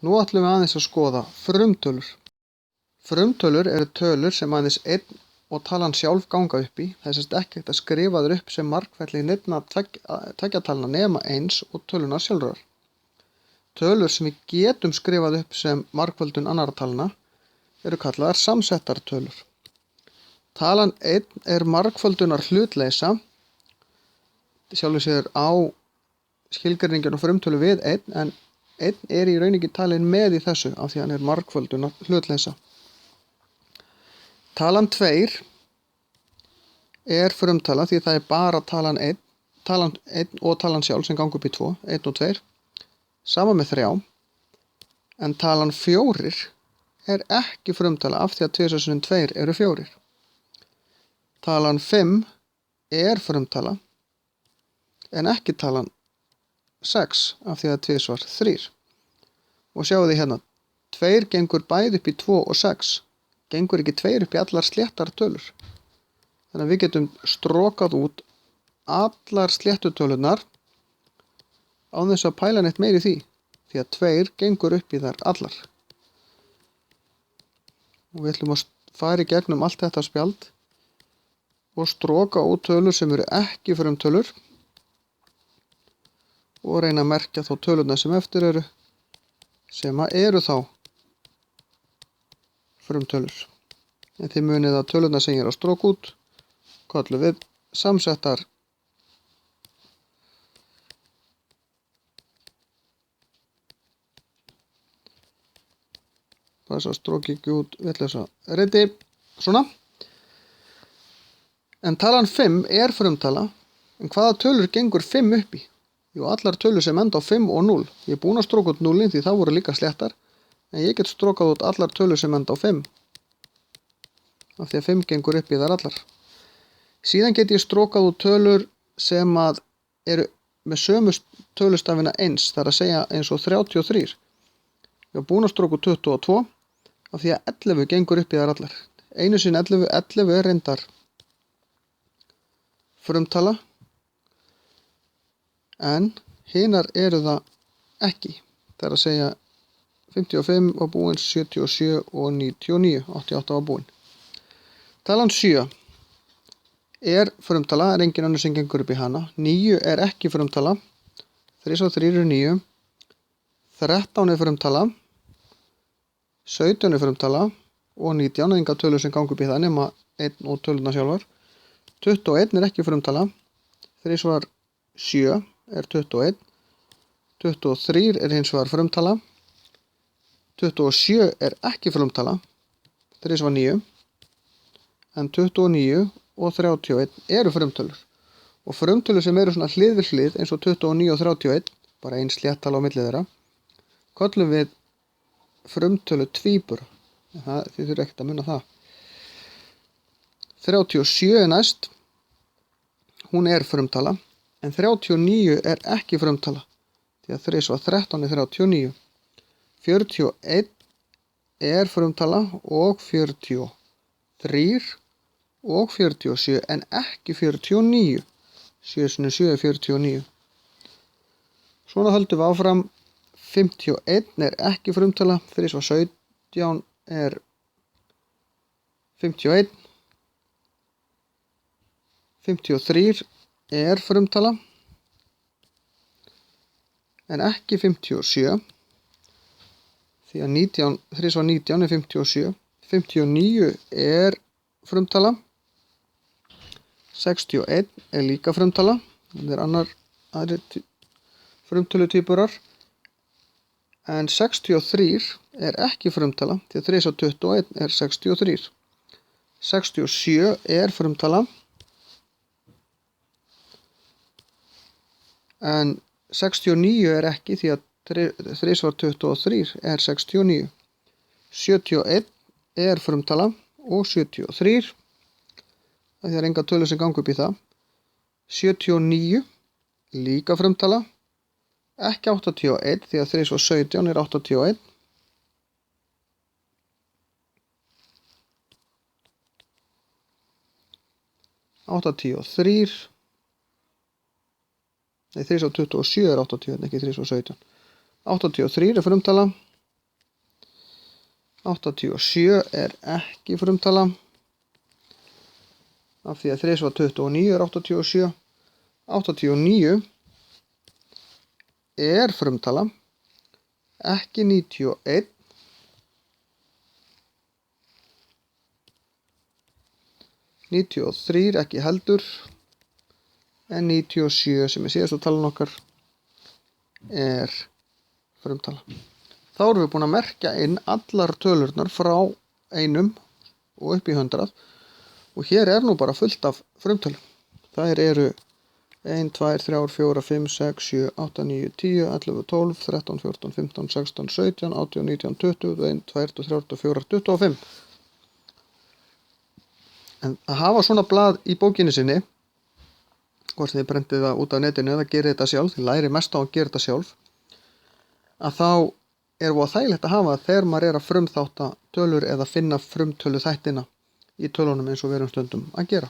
Nú ætlum við aðeins að skoða frumtölur. Frumtölur eru tölur sem aðeins einn og talan sjálf ganga upp í. Það er sem sagt ekki hægt að skrifa þær upp sem margfelli neinna tveggja talna nema eins og töluna sjálfrar. Tölur sem við getum skrifað upp sem margföldun annarra talna eru kallaðar samsettar tölur. Talan 1 er margföldunar hlutleysa. Sjálfur sér á skilgreiningin og frumtölu við 1, en 1 er í rauninni talin með í þessu af því hann er margföldunar hlutleysa. Talan 2 er frumtala því það er bara talan 1 og talan sjálf sem ganga upp í 2, 1 og 2, sama með 3, en talan 4 er ekki frumtala af því að 2 sinnum 2 eru 4. Talan 5 er frumtala en ekki talan 6 af því að 2 var 3. Og sjáu þið hérna, 2 gengur bæði upp í 2 og 6, gengur ekki 2 upp í allar sléttar tölur. Þannig að við getum strokað út allar sléttutölunar án þess að pæla neitt meiri því að 2 gengur upp í þær allar. Og við ætlum að fara í gegnum allt þetta spjald og stroka út tölur sem eru ekki frumtölur og reyna að merkja þá tölurnar sem eftir eru sem eru þá frumtölur. En þið munið að tölurnar sem ég er að stroka út köllum við samsettar. Þess að stróki ekki út vitleysa riti, svona. En talan 5 er frumtala, en hvaða tölur gengur 5 upp í? Jú, allar tölur sem enda á 5 og 0. Ég er búinn að stróka út 0 því það voru líka sléttar, en ég get strókað út allar tölur sem enda á 5. Af því að 5 gengur upp í þar allar. Síðan get ég strókað út tölur sem eru með sömu tölustafina eins, það er að segja eins og 33. Ég er búinn að stróka út 22 af því að 11 gengur upp í þar allar. Einu sinni 11 er reyndar frumtala, en hinar eru það ekki. Það er að segja 55 var búinn, 77 og 99, 88 var búinn. Talan 7 er frumtala, er engin önnur sem gengur upp í hana. 9 er ekki frumtala, 3 og 3 eru 9, 13 er frumtala, 17 er frumtala og 19 enga tölur sem ganga upp í það nema 1 og tölurnar sjálfar. 21 er ekki frumtala, 3 var 7 er 21, 23 er hins vegar frumtala, 27 er ekki frumtala, 3 var 9, en 29 og 31 eru frumtölur. Og frumtölur sem eru svona hlið við hlið eins og 29 og 31, bara ein sléttala á milli þeirra, köllum við frumtölu tvíbura. Þið þurfum ekkert að muna það. 37 er næst, hún er frumtala, en 39 er ekki frumtala, því að 3 var 13 er 39. 41 er frumtala og 43 og 47, en ekki 49. 7 sinnum 7 er 49. Svona höldum við áfram. 51 er ekki frumtala, 3 var 17 er 51. 53 er frumtala, en ekki 57, því að 3 var 19 er 57. 59 er frumtala, 61 er líka frumtala, það er aðrir frumtölutvíburar, en 63 er ekki frumtala, því að 3 var 21 er 63. 67 er frumtala, en 69 er ekki því að 3 var 23 er 69. 71 er frumtala og 73, það er enga tölur sem ganga upp í það. 79 líka frumtala, ekki 81 því að 3 var 17 er 81. 83, nei 3 var 27 er 80, ekki 3 var 17. 83 er frumtala, 87 er ekki frumtala af því að 3 var 29 er 87. 89 er frumtala, ekki 91. 93 ekki heldur, en 97 sem er síðasta talan okkar er frumtala. Þá erum við búin að merkja inn allar tölurnar frá 1 og upp í 100 og hér er nú bara fullt af frumtölum. Þær eru 1, 2, 3, 4, 5, 6, 7, 8, 9, 10, 11, 12, 13, 14, 15, 16, 17, 18, 19, 20, 21, 22, 23, 24, 25. En að hafa svona blað í bókinni sinni, hvort þið brendið það út af netinu eða gerir þetta sjálf, þið læri mest á að gera þetta sjálf, að þá er það þægilegt að hafa þegar maður er að frumþátta tölur eða finna frumtölu þættina í tölunum eins og við erum stundum að gera.